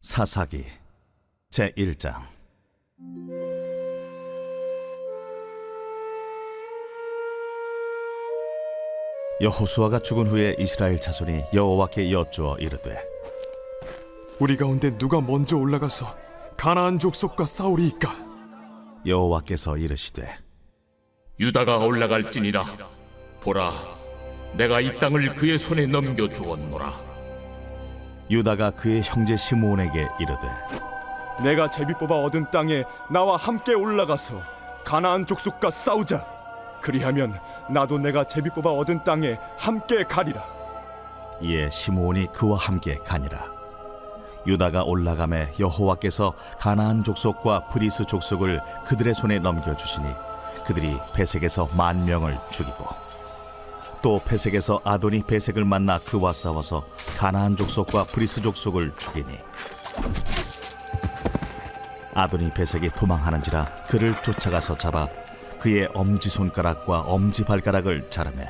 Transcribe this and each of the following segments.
사사기 제1장. 여호수아가 죽은 후에 이스라엘 자손이 여호와께 여쭈어 이르되, 우리 가운데 누가 먼저 올라가서 가나안 족속과 싸우리이까? 여호와께서 이르시되, 유다가 올라갈지니라. 보라, 내가 이 땅을 그의 손에 넘겨 주었노라. 유다가 그의 형제 시므온에게 이르되, 내가 제비 뽑아 얻은 땅에 나와 함께 올라가서 가나안 족속과 싸우자. 그리하면 나도 내가 제비 뽑아 얻은 땅에 함께 가리라. 이에 시므온이 그와 함께 가니라. 유다가 올라가매 여호와께서 가나안 족속과 브리스 족속을 그들의 손에 넘겨주시니 그들이 베색에서 10,000명을 죽이고, 또 베색에서 아도니 베색을 만나 그와 싸워서 가나안 족속과 브리스 족속을 죽이니, 아도니 베색이 도망하는지라 그를 쫓아가서 잡아 그의 엄지손가락과 엄지발가락을 자르매,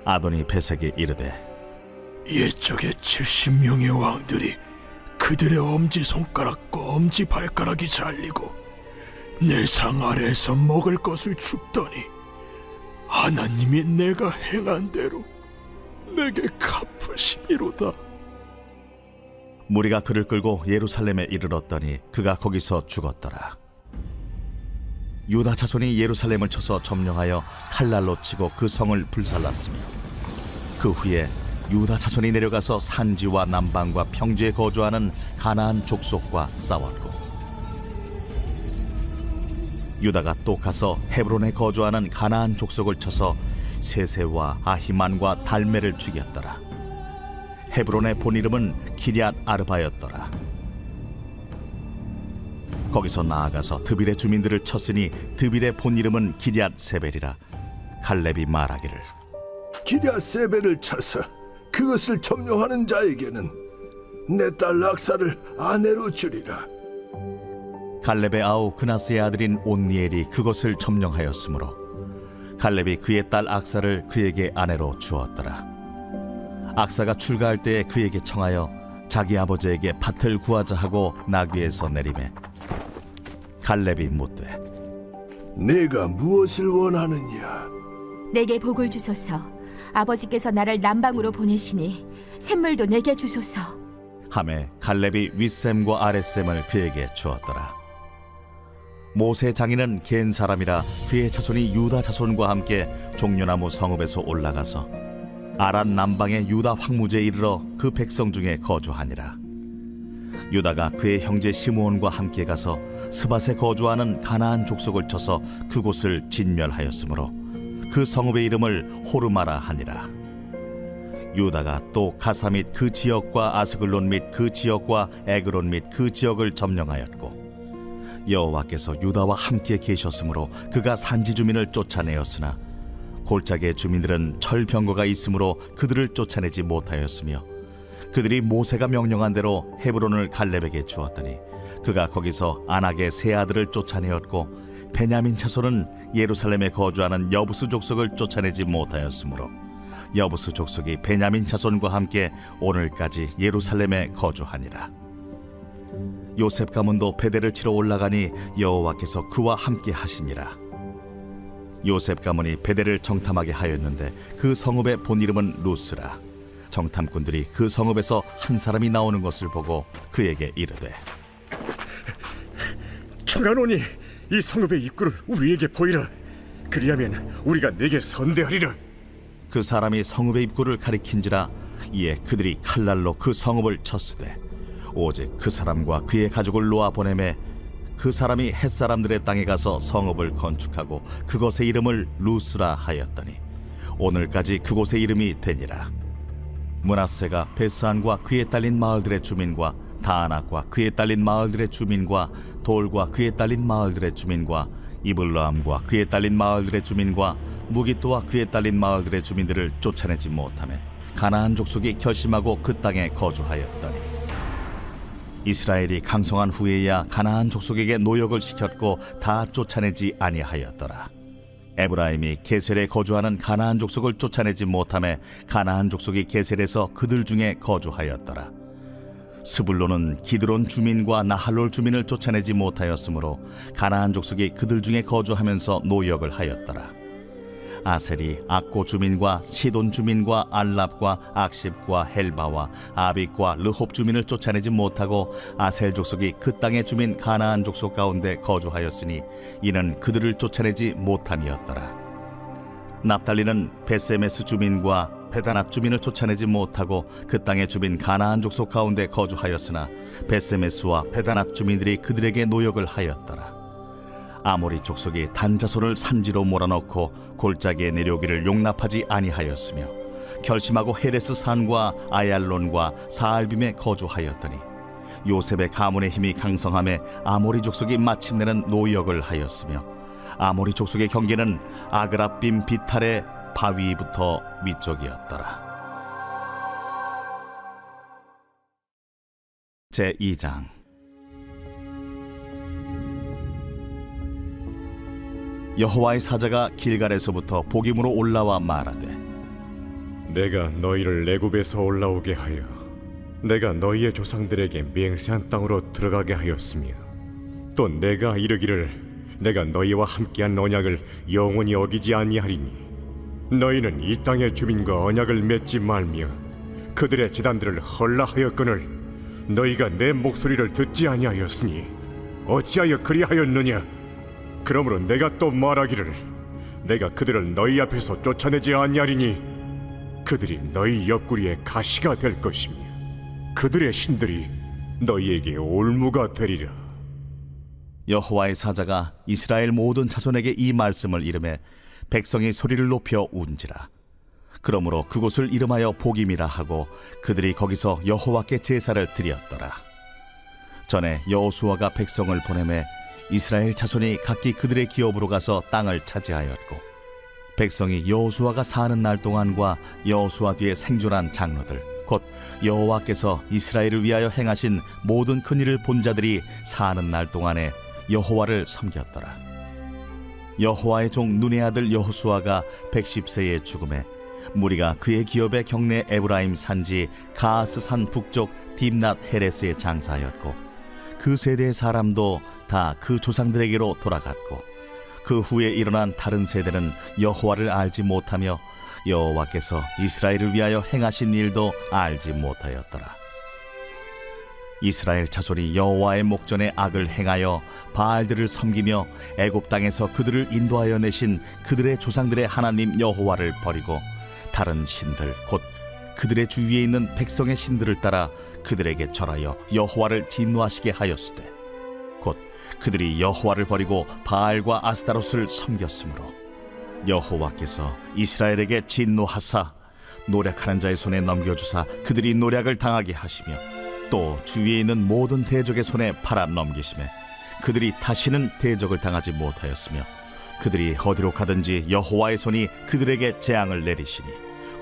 아도니 베색이 이르되, 옛적의 70명의 왕들이 그들의 엄지손가락과 엄지발가락이 잘리고 내 상 아래에서 먹을 것을 줍더니 하나님이 내가 행한 대로 내게 갚으시미로다. 무리가 그를 끌고 예루살렘에 이르렀더니 그가 거기서 죽었더라. 유다 자손이 예루살렘을 쳐서 점령하여 칼날로 치고 그 성을 불살랐으며, 그 후에 유다 자손이 내려가서 산지와 남방과 평지에 거주하는 가나안 족속과 싸웠고, 유다가 또 가서 헤브론에 거주하는 가나안 족속을 쳐서 세세와 아히만과 달메를 죽였더라. 헤브론의 본 이름은 기럇 아르바였더라. 거기서 나아가서 드빌의 주민들을 쳤으니 드빌의 본 이름은 기럇 세벨이라. 갈렙이 말하기를, 기럇세벨을 쳐서 그것을 점령하는 자에게는 내 딸 락사를 아내로 주리라. 갈렙의 아우 그나스의 아들인 온니엘이 그것을 점령하였으므로 갈렙이 그의 딸 악사를 그에게 아내로 주었더라. 악사가 출가할 때에 그에게 청하여 자기 아버지에게 밭을 구하자 하고 나귀에서 내리매, 갈렙이 묻되, 내가 무엇을 원하느냐? 내게 복을 주소서. 아버지께서 나를 남방으로 보내시니 샘물도 내게 주소서. 하매 갈렙이 윗샘과 아랫샘을 그에게 주었더라. 모세 장인은 겐 사람이라 그의 자손이 유다 자손과 함께 종려나무 성읍에서 올라가서 아란 남방의 유다 황무지에 이르러 그 백성 중에 거주하니라. 유다가 그의 형제 시므온과 함께 가서 스밧에 거주하는 가나안 족속을 쳐서 그곳을 진멸하였으므로 그 성읍의 이름을 호르마라 하니라. 유다가 또 가사 및 그 지역과 아스글론 및 그 지역과 에그론 및 그 지역을 점령하였고, 여호와께서 유다와 함께 계셨으므로 그가 산지 주민을 쫓아내었으나 골짜기의 주민들은 철병거가 있으므로 그들을 쫓아내지 못하였으며, 그들이 모세가 명령한 대로 헤브론을 갈렙에게 주었더니 그가 거기서 안악의 세 아들을 쫓아내었고, 베냐민 자손은 예루살렘에 거주하는 여부스 족속을 쫓아내지 못하였으므로 여부스 족속이 베냐민 자손과 함께 오늘까지 예루살렘에 거주하니라. 요셉 가문도 베델을 치러 올라가니 여호와께서 그와 함께 하시니라. 요셉 가문이 베델을 정탐하게 하였는데 그 성읍의 본 이름은 루스라. 정탐꾼들이 그 성읍에서 한 사람이 나오는 것을 보고 그에게 이르되, 청하노니 이 성읍의 입구를 우리에게 보이라. 그리하면 우리가 내게 선대하리라. 그 사람이 성읍의 입구를 가리킨지라. 이에 그들이 칼날로 그 성읍을 쳤으되 오직 그 사람과 그의 가족을 놓아 보내매, 그 사람이 햇사람들의 땅에 가서 성읍을 건축하고 그것의 이름을 루스라 하였더니 오늘까지 그곳의 이름이 되니라. 므낫세가 베스안과 그에 딸린 마을들의 주민과 다안악과 그에 딸린 마을들의 주민과 돌과 그에 딸린 마을들의 주민과 이블라함과 그에 딸린 마을들의 주민과 무기토와 그에 딸린 마을들의 주민들을 쫓아내지 못하며 가나안 족속이 결심하고 그 땅에 거주하였더니, 이스라엘이 강성한 후에야 가나안 족속에게 노역을 시켰고 다 쫓아내지 아니하였더라. 에브라임이 게셀에 거주하는 가나안 족속을 쫓아내지 못하매 가나안 족속이 게셀에서 그들 중에 거주하였더라. 스불론은 기드론 주민과 나할롤 주민을 쫓아내지 못하였으므로 가나안 족속이 그들 중에 거주하면서 노역을 하였더라. 아셀이 악고 주민과 시돈 주민과 알랍과 악십과 헬바와 아빅과 르홉 주민을 쫓아내지 못하고 아셀 족속이 그 땅의 주민 가나안 족속 가운데 거주하였으니 이는 그들을 쫓아내지 못함이었더라. 납달리는 베세메스 주민과 베다낫 주민을 쫓아내지 못하고 그 땅의 주민 가나안 족속 가운데 거주하였으나 베세메스와 베다낫 주민들이 그들에게 노역을 하였더라. 아모리 족속이 단자손을 산지로 몰아넣고 골짜기에 내려오기를 용납하지 아니하였으며 결심하고 헤레스 산과 아얄론과 사알빔에 거주하였더니 요셉의 가문의 힘이 강성함에 아모리 족속이 마침내는 노역을 하였으며 아모리 족속의 경계는 아그랍빔 비탈의 바위부터 위쪽이었더라. 제2장. 여호와의 사자가 길갈에서부터 복임으로 올라와 말하되 내가 너희를 애굽에서 올라오게 하여 내가 너희의 조상들에게 맹세한 땅으로 들어가게 하였으며 또 내가 이르기를 내가 너희와 함께한 언약을 영원히 어기지 아니하리니 너희는 이 땅의 주민과 언약을 맺지 말며 그들의 제단들을 헐라하였거늘 너희가 내 목소리를 듣지 아니하였으니 어찌하여 그리하였느냐? 그러므로 내가 또 말하기를 내가 그들을 너희 앞에서 쫓아내지 아니하리니 그들이 너희 옆구리에 가시가 될 것이며 그들의 신들이 너희에게 올무가 되리라. 여호와의 사자가 이스라엘 모든 자손에게 이 말씀을 이르매 백성이 소리를 높여 운지라. 그러므로 그곳을 이름하여 복임이라 하고 그들이 거기서 여호와께 제사를 드렸더라. 전에 여호수아가 백성을 보내매 이스라엘 자손이 각기 그들의 기업으로 가서 땅을 차지하였고 백성이 여호수아가 사는 날 동안과 여호수아 뒤에 생존한 장로들 곧 여호와께서 이스라엘을 위하여 행하신 모든 큰일을 본 자들이 사는 날 동안에 여호와를 섬겼더라. 여호와의 종 눈의 아들 여호수아가 110세에 죽음에 무리가 그의 기업의 경내 에브라임 산지 가하스 산 북쪽 딥낫 헤레스에 장사하였고 그 세대의 사람도 다 그 조상들에게로 돌아갔고 그 후에 일어난 다른 세대는 여호와를 알지 못하며 여호와께서 이스라엘을 위하여 행하신 일도 알지 못하였더라. 이스라엘 자손이 여호와의 목전에 악을 행하여 바알들을 섬기며 애굽 땅에서 그들을 인도하여 내신 그들의 조상들의 하나님 여호와를 버리고 다른 신들 곧 그들의 주위에 있는 백성의 신들을 따라 그들에게 절하여 여호와를 진노하시게 하였으되 곧 그들이 여호와를 버리고 바알과 아스타롯을 섬겼으므로 여호와께서 이스라엘에게 진노하사 노략하는 자의 손에 넘겨주사 그들이 노략을 당하게 하시며 또 주위에 있는 모든 대적의 손에 팔아 넘기시매 그들이 다시는 대적을 당하지 못하였으며 그들이 어디로 가든지 여호와의 손이 그들에게 재앙을 내리시니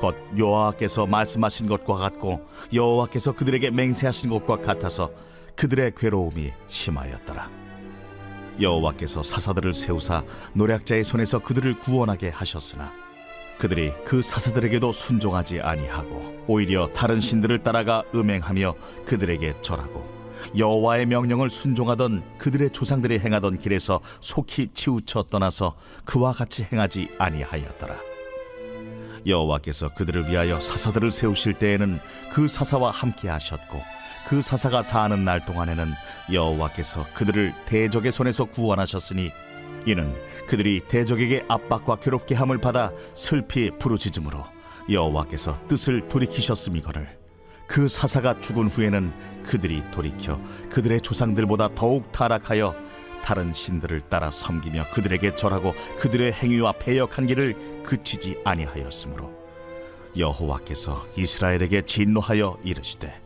곧 여호와께서 말씀하신 것과 같고 여호와께서 그들에게 맹세하신 것과 같아서 그들의 괴로움이 심하였더라. 여호와께서 사사들을 세우사 노략자의 손에서 그들을 구원하게 하셨으나 그들이 그 사사들에게도 순종하지 아니하고 오히려 다른 신들을 따라가 음행하며 그들에게 절하고 여호와의 명령을 순종하던 그들의 조상들이 행하던 길에서 속히 치우쳐 떠나서 그와 같이 행하지 아니하였더라. 여호와께서 그들을 위하여 사사들을 세우실 때에는 그 사사와 함께 하셨고 그 사사가 사는 날 동안에는 여호와께서 그들을 대적의 손에서 구원하셨으니 이는 그들이 대적에게 압박과 괴롭게 함을 받아 슬피 부르짖음으로 여호와께서 뜻을 돌이키셨음이거늘 그 사사가 죽은 후에는 그들이 돌이켜 그들의 조상들보다 더욱 타락하여 다른 신들을 따라 섬기며 그들에게 절하고 그들의 행위와 패역한 길을 그치지 아니하였으므로 여호와께서 이스라엘에게 진노하여 이르시되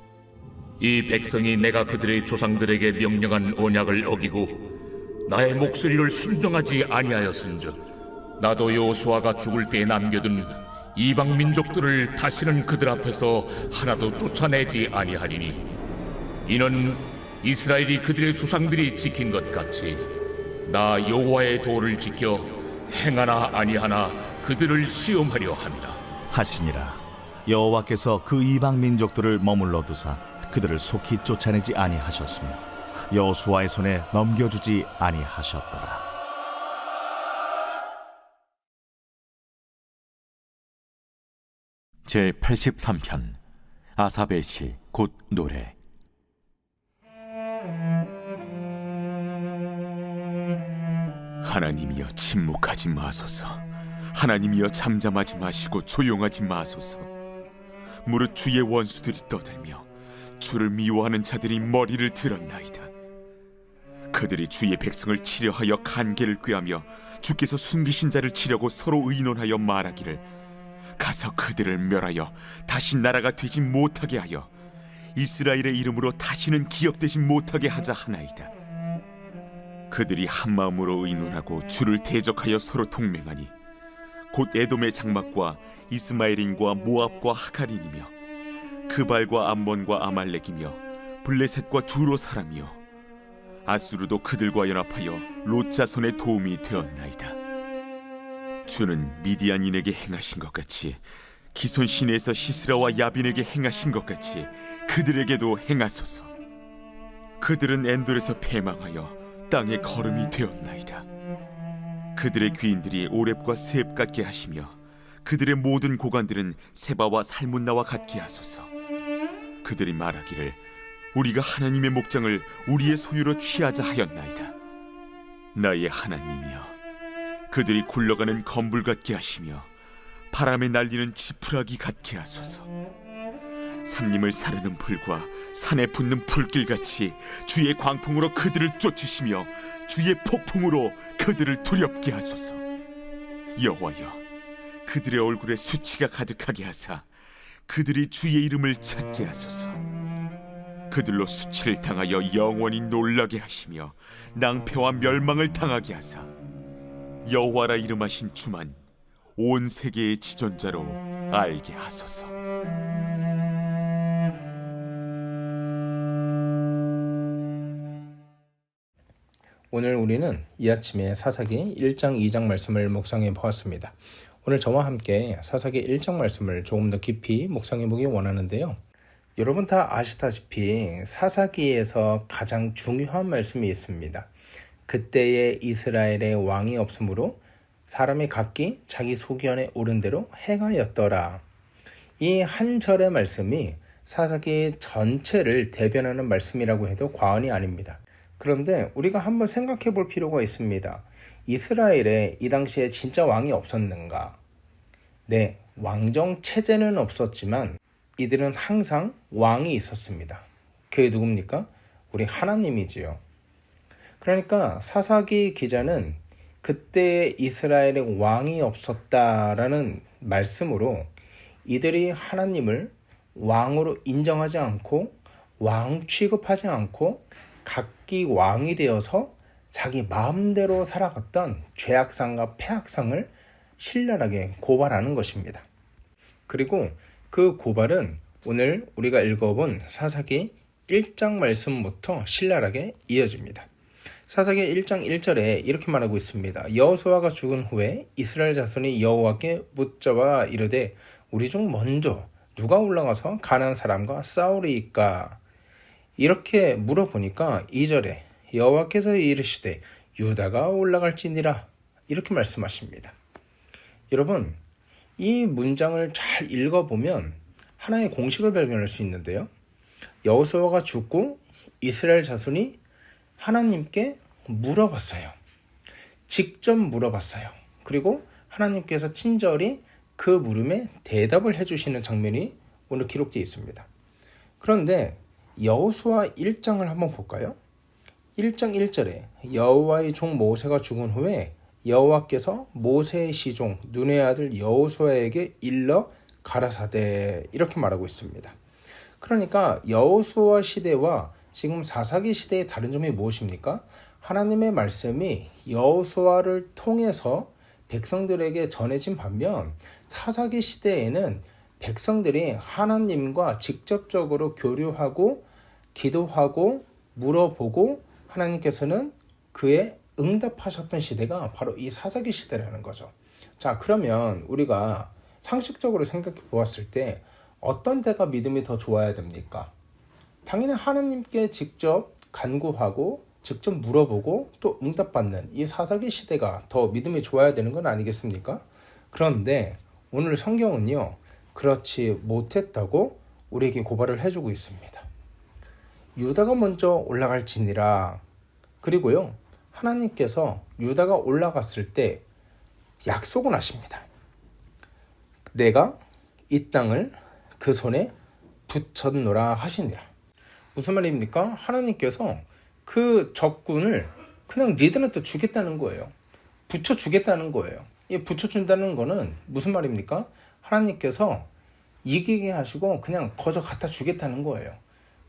이 백성이 내가 그들의 조상들에게 명령한 언약을 어기고 나의 목소리를 순종하지 아니하였은즉 나도 여호수아가 죽을 때에 남겨둔 이방 민족들을 다시는 그들 앞에서 하나도 쫓아내지 아니하리니 이는 이스라엘이 그들의 조상들이 지킨 것 같이 나 여호와의 도를 지켜 행하나 아니하나 그들을 시험하려 함이라. 하시니라. 여호와께서 그 이방 민족들을 머물러 두사 그들을 속히 쫓아내지 아니하셨으며 여호수아의 손에 넘겨주지 아니하셨더라. 제 83편 아삽의 시 곧 노래. 하나님이여 침묵하지 마소서. 하나님이여 잠잠하지 마시고 조용하지 마소서. 무릇 주의 원수들이 떠들며 주를 미워하는 자들이 머리를 들었나이다. 그들이 주의 백성을 치려하여 간계를 꾀하며 주께서 숨기신 자를 치려고 서로 의논하여 말하기를 가서 그들을 멸하여 다시 나라가 되지 못하게 하여 이스라엘의 이름으로 다시는 기억되지 못하게 하자 하나이다. 그들이 한마음으로 의논하고 주를 대적하여 서로 동맹하니 곧 에돔의 장막과 이스마엘인과 모압과 하갈인이며 그발과 암몬과 아말렉이며 블레셋과 두로 사람이요 아수르도 그들과 연합하여 롯 자손의 도움이 되었나이다. 주는 미디안인에게 행하신 것 같이 기손 시내에서 시스라와 야빈에게 행하신 것 같이 그들에게도 행하소서. 그들은 엔돌에서 패망하여 땅의 거름이 되었나이다. 그들의 귀인들이 오렙과 스앱 같게 하시며 그들의 모든 고관들은 세바와 살문나와 같게 하소서. 그들이 말하기를 우리가 하나님의 목장을 우리의 소유로 취하자 하였나이다. 나의 하나님이여, 그들이 굴러가는 건불 같게 하시며 바람에 날리는 지푸라기 같게 하소서. 삼림을 사르는 불과 산에 붙는 불길같이 주의 광풍으로 그들을 쫓으시며 주의 폭풍으로 그들을 두렵게 하소서. 여호와여, 그들의 얼굴에 수치가 가득하게 하사 그들이 주의 이름을 찾게 하소서. 그들로 수치를 당하여 영원히 놀라게 하시며 낭패와 멸망을 당하게 하사 여호와라 이름하신 주만 온 세계의 지존자로 알게 하소서. 오늘 우리는 이 아침에 사사기 1장 2장 말씀을 묵상해 보았습니다. 오늘 저와 함께 사사기 1장 말씀을 조금 더 깊이 묵상해 보기 원하는데요. 여러분 다 아시다시피 사사기에서 가장 중요한 말씀이 있습니다. 그때에 이스라엘의 왕이 없으므로 사람이 각기 자기 소견에 오른 대로 행하였더라. 이 한 절의 말씀이 사사기 전체를 대변하는 말씀이라고 해도 과언이 아닙니다. 그런데 우리가 한번 생각해 볼 필요가 있습니다. 이스라엘에 이 당시에 진짜 왕이 없었는가? 네, 왕정 체제는 없었지만 이들은 항상 왕이 있었습니다. 그게 누굽니까? 우리 하나님이지요. 그러니까 사사기 기자는 그때 이스라엘에 왕이 없었다라는 말씀으로 이들이 하나님을 왕으로 인정하지 않고 왕 취급하지 않고 각기 왕이 되어서 자기 마음대로 살아갔던 죄악상과 패악상을 신랄하게 고발하는 것입니다. 그리고 그 고발은 오늘 우리가 읽어본 사사기 1장 말씀부터 신랄하게 이어집니다. 사사기 1장 1절에 이렇게 말하고 있습니다. 여호수아가 죽은 후에 이스라엘 자손이 여호와께 묻자와 이르되 우리 중 먼저 누가 올라가서 가나안 사람과 싸우리이까? 이렇게 물어보니까 2절에 여호와께서 이르시되 유다가 올라갈지니라 이렇게 말씀하십니다. 여러분, 이 문장을 잘 읽어보면 하나의 공식을 발견할 수 있는데요. 여호수아가 죽고 이스라엘 자손이 하나님께 물어봤어요. 직접 물어봤어요. 그리고 하나님께서 친절히 그 물음에 대답을 해주시는 장면이 오늘 기록되어 있습니다. 그런데 여호수아 1장을 한번 볼까요? 1장 1절에 여호와의 종 모세가 죽은 후에 여호와께서 모세의 시종 눈의 아들 여호수아에게 일러 가라사대 이렇게 말하고 있습니다. 그러니까 여호수아 시대와 지금 사사기 시대의 다른 점이 무엇입니까? 하나님의 말씀이 여호수아를 통해서 백성들에게 전해진 반면 사사기 시대에는 백성들이 하나님과 직접적으로 교류하고 기도하고 물어보고 하나님께서는 그의 응답하셨던 시대가 바로 이 사사기 시대라는 거죠. 자, 그러면 우리가 상식적으로 생각해 보았을 때 어떤 때가 믿음이 더 좋아야 됩니까? 당연히 하나님께 직접 간구하고 직접 물어보고 또 응답받는 이 사사기 시대가 더 믿음이 좋아야 되는 건 아니겠습니까? 그런데 오늘 성경은요, 그렇지 못했다고 우리에게 고발을 해주고 있습니다. 유다가 먼저 올라갈지니라. 그리고요, 하나님께서 유다가 올라갔을 때 약속은 하십니다. 내가 이 땅을 그 손에 붙였노라 하시니라. 무슨 말입니까? 하나님께서 그 적군을 그냥 니들한테 주겠다는 거예요. 붙여주겠다는 거예요. 이 붙여준다는 거는 무슨 말입니까? 하나님께서 이기게 하시고 그냥 거저 갖다 주겠다는 거예요.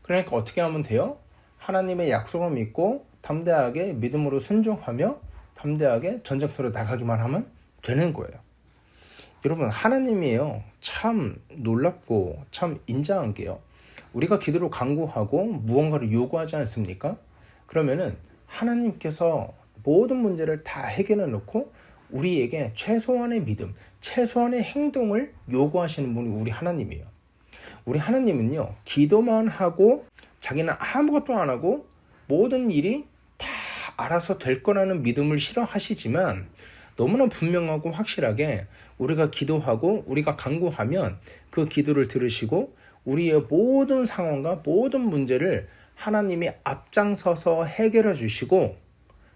그러니까 어떻게 하면 돼요? 하나님의 약속을 믿고 담대하게 믿음으로 순종하며 담대하게 전쟁터로 나가기만 하면 되는 거예요. 여러분, 하나님이에요. 참 놀랍고 참 인자한 게요, 우리가 기도로 간구하고 무언가를 요구하지 않습니까? 그러면은 하나님께서 모든 문제를 다 해결해 놓고 우리에게 최소한의 믿음, 최소한의 행동을 요구하시는 분이 우리 하나님이에요. 우리 하나님은요, 기도만 하고 자기는 아무것도 안 하고 모든 일이 다 알아서 될 거라는 믿음을 싫어하시지만 너무나 분명하고 확실하게 우리가 기도하고 우리가 간구하면 그 기도를 들으시고 우리의 모든 상황과 모든 문제를 하나님이 앞장서서 해결해 주시고,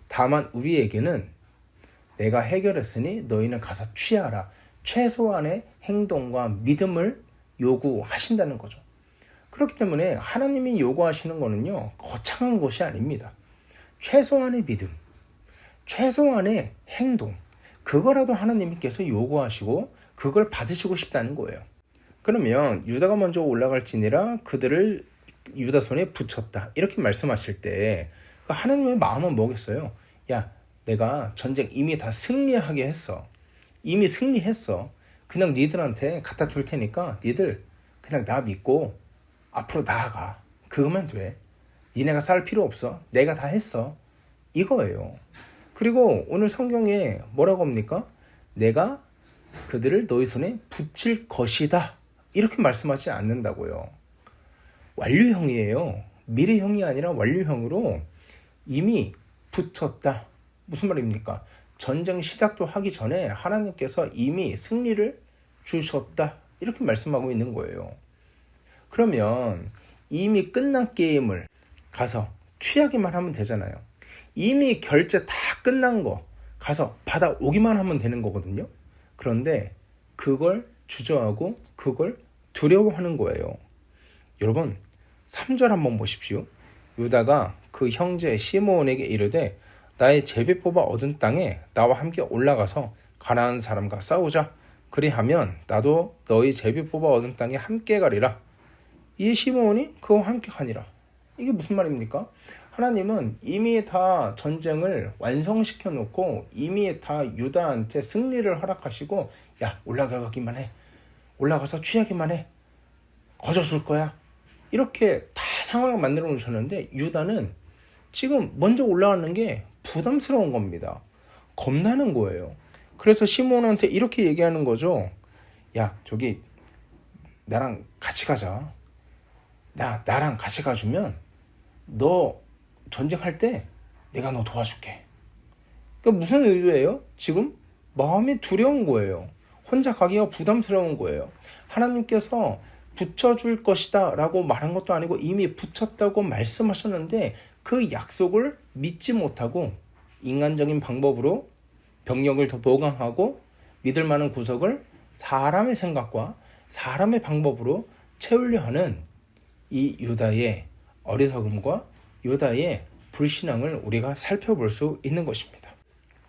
다만 우리에게는 내가 해결했으니 너희는 가서 취하라, 최소한의 행동과 믿음을 요구하신다는 거죠. 그렇기 때문에 하나님이 요구하시는 거는요, 거창한 것이 아닙니다. 최소한의 믿음, 최소한의 행동, 그거라도 하나님께서 요구하시고 그걸 받으시고 싶다는 거예요. 그러면 유다가 먼저 올라갈지니라 그들을 유다 손에 붙였다, 이렇게 말씀하실 때 하나님의 마음은 뭐겠어요? 야, 내가 전쟁 이미 다 승리하게 했어. 이미 승리했어. 그냥 니들한테 갖다 줄 테니까 니들 그냥 나 믿고 앞으로 나아가. 그거면 돼. 니네가 싸울 필요 없어. 내가 다 했어. 이거예요. 그리고 오늘 성경에 뭐라고 합니까? 내가 그들을 너희 손에 붙일 것이다, 이렇게 말씀하지 않는다고요. 완료형이에요. 미래형이 아니라 완료형으로 이미 붙였다. 무슨 말입니까? 전쟁 시작도 하기 전에 하나님께서 이미 승리를 주셨다, 이렇게 말씀하고 있는 거예요. 그러면 이미 끝난 게임을 가서 취하기만 하면 되잖아요. 이미 결제 다 끝난 거 가서 받아오기만 하면 되는 거거든요. 그런데 그걸 주저하고 그걸 두려워하는 거예요. 여러분, 3절 한번 보십시오. 유다가 그 형제 시므온에게 이르되 나의 제비 뽑아 얻은 땅에 나와 함께 올라가서 가나안 사람과 싸우자. 그리하면 나도 너희 제비 뽑아 얻은 땅에 함께 가리라. 이 시므온이 그와 함께 가니라. 이게 무슨 말입니까? 하나님은 이미 다 전쟁을 완성시켜 놓고 이미 다 유다한테 승리를 허락하시고, 야, 올라가기만 해. 올라가서 취하기만 해. 거저 줄 거야. 이렇게 다 상황을 만들어 놓으셨는데 유다는 지금 먼저 올라가는 게 부담스러운 겁니다. 겁나는 거예요. 그래서 시므온한테 이렇게 얘기하는 거죠. 야, 저기 나랑 같이 가자. 나랑 같이 가주면 너 전쟁할 때 내가 너 도와줄게. 그러니까 무슨 의도예요? 지금 마음이 두려운 거예요. 혼자 가기가 부담스러운 거예요. 하나님께서 붙여줄 것이다 라고 말한 것도 아니고 이미 붙였다고 말씀하셨는데 그 약속을 믿지 못하고 인간적인 방법으로 병력을 더 보강하고 믿을 만한 구석을 사람의 생각과 사람의 방법으로 채우려 하는 이 유다의 어리석음과 유다의 불신앙을 우리가 살펴볼 수 있는 것입니다.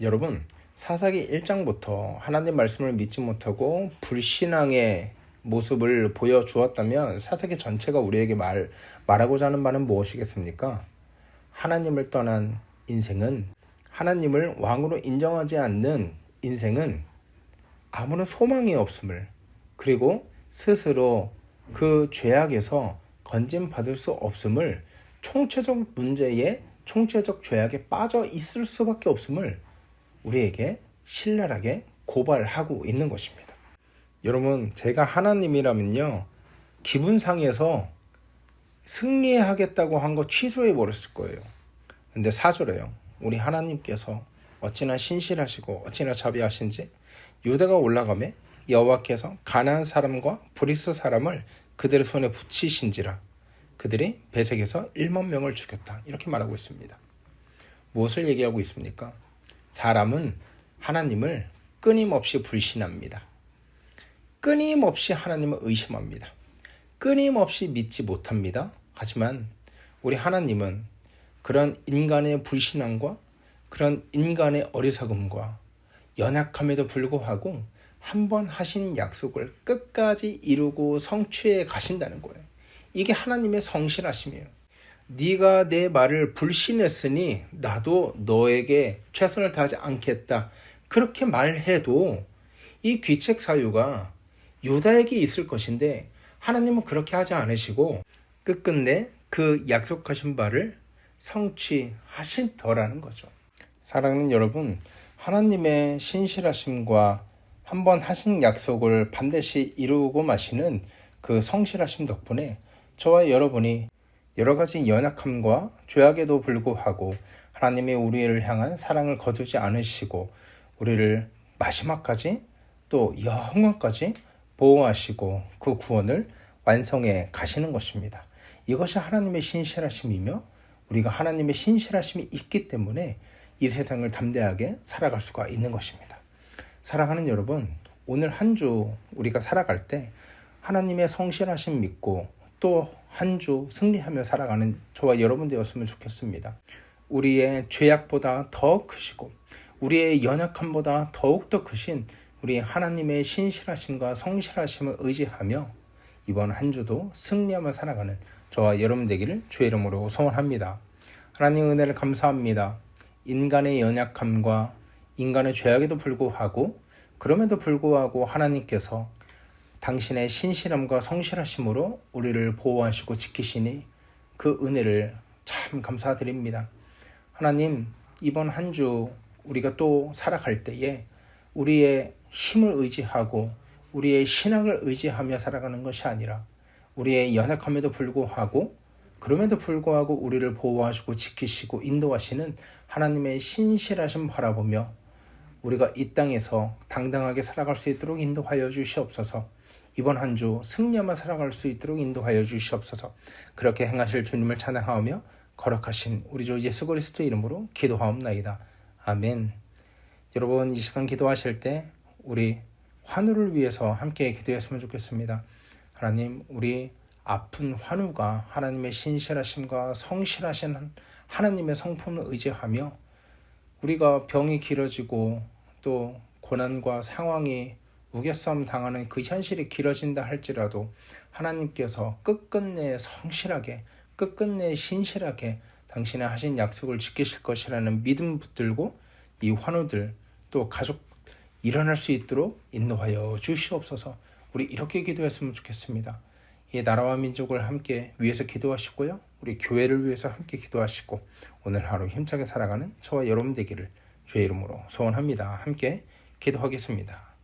여러분, 사사기 1장부터 하나님 말씀을 믿지 못하고 불신앙의 모습을 보여주었다면 사사기 전체가 우리에게 말하고자 하는 바는 무엇이겠습니까? 하나님을 떠난 인생은, 하나님을 왕으로 인정하지 않는 인생은 아무런 소망이 없음을, 그리고 스스로 그 죄악에서 건짐받을 수 없음을 총체적 문제의 총체적 죄악에 빠져 있을 수밖에 없음을 우리에게 신랄하게 고발하고 있는 것입니다. 여러분, 제가 하나님이라면요, 기분 상해서 승리하겠다고 한 거 취소해 버렸을 거예요. 근데 4절에요. 우리 하나님께서 어찌나 신실하시고 어찌나 자비하신지 유다가 올라가매 여호와께서 가나안 사람과 브리스 사람을 그들의 손에 붙이신지라 그들이 베색에서 1만 명을 죽였다. 이렇게 말하고 있습니다. 무엇을 얘기하고 있습니까? 사람은 하나님을 끊임없이 불신합니다. 끊임없이 하나님을 의심합니다. 끊임없이 믿지 못합니다. 하지만 우리 하나님은 그런 인간의 불신함과 그런 인간의 어리석음과 연약함에도 불구하고 한 번 하신 약속을 끝까지 이루고 성취해 가신다는 거예요. 이게 하나님의 성실하심이에요. 네가 내 말을 불신했으니 나도 너에게 최선을 다하지 않겠다. 그렇게 말해도 이 귀책 사유가 유다에게 있을 것인데 하나님은 그렇게 하지 않으시고 끝끝내 그 약속하신 바를 성취하신더라는 거죠. 사랑하는 여러분, 하나님의 신실하심과 한번 하신 약속을 반드시 이루고 마시는 그 성실하심 덕분에 저와 여러분이 여러 가지 연약함과 죄악에도 불구하고 하나님의 우리를 향한 사랑을 거두지 않으시고 우리를 마지막까지 또 영원까지 보호하시고 그 구원을 완성해 가시는 것입니다. 이것이 하나님의 신실하심이며 우리가 하나님의 신실하심이 있기 때문에 이 세상을 담대하게 살아갈 수가 있는 것입니다. 사랑하는 여러분, 오늘 한 주 우리가 살아갈 때 하나님의 성실하심 믿고 또 한 주 승리하며 살아가는 저와 여러분 되었으면 좋겠습니다. 우리의 죄악보다 더 크시고 우리의 연약함보다 더욱더 크신 우리 하나님의 신실하심과 성실하심을 의지하며 이번 한 주도 승리하며 살아가는 저와 여러분 되기를 주의 이름으로 소원합니다. 하나님 은혜를 감사합니다. 인간의 연약함과 인간의 죄악에도 불구하고 그럼에도 불구하고 하나님께서 당신의 신실함과 성실하심으로 우리를 보호하시고 지키시니 그 은혜를 참 감사드립니다. 하나님, 이번 한 주 우리가 또 살아갈 때에 우리의 힘을 의지하고 우리의 신앙을 의지하며 살아가는 것이 아니라 우리의 연약함에도 불구하고 그럼에도 불구하고 우리를 보호하시고 지키시고 인도하시는 하나님의 신실하심 바라보며 우리가 이 땅에서 당당하게 살아갈 수 있도록 인도하여 주시옵소서. 이번 한 주 승리하며 살아갈 수 있도록 인도하여 주시옵소서. 그렇게 행하실 주님을 찬양하며 거룩하신 우리 주 예수 그리스도의 이름으로 기도하옵나이다. 아멘. 여러분, 이 시간 기도하실 때 우리 환우를 위해서 함께 기도했으면 좋겠습니다. 하나님, 우리 아픈 환우가 하나님의 신실하심과 성실하신 하나님의 성품을 의지하며 우리가 병이 길어지고 또 고난과 상황이 우겨싸움 당하는 그 현실이 길어진다 할지라도 하나님께서 끝끝내 성실하게 끝끝내 신실하게 당신의 하신 약속을 지키실 것이라는 믿음 붙들고 이 환우들 또 가족 일어날 수 있도록 인도하여 주시옵소서. 우리 이렇게 기도했으면 좋겠습니다. 이 나라와 민족을 함께 위해서 기도하시고요. 우리 교회를 위해서 함께 기도하시고 오늘 하루 힘차게 살아가는 저와 여러분 되기를 주의 이름으로 소원합니다. 함께 기도하겠습니다.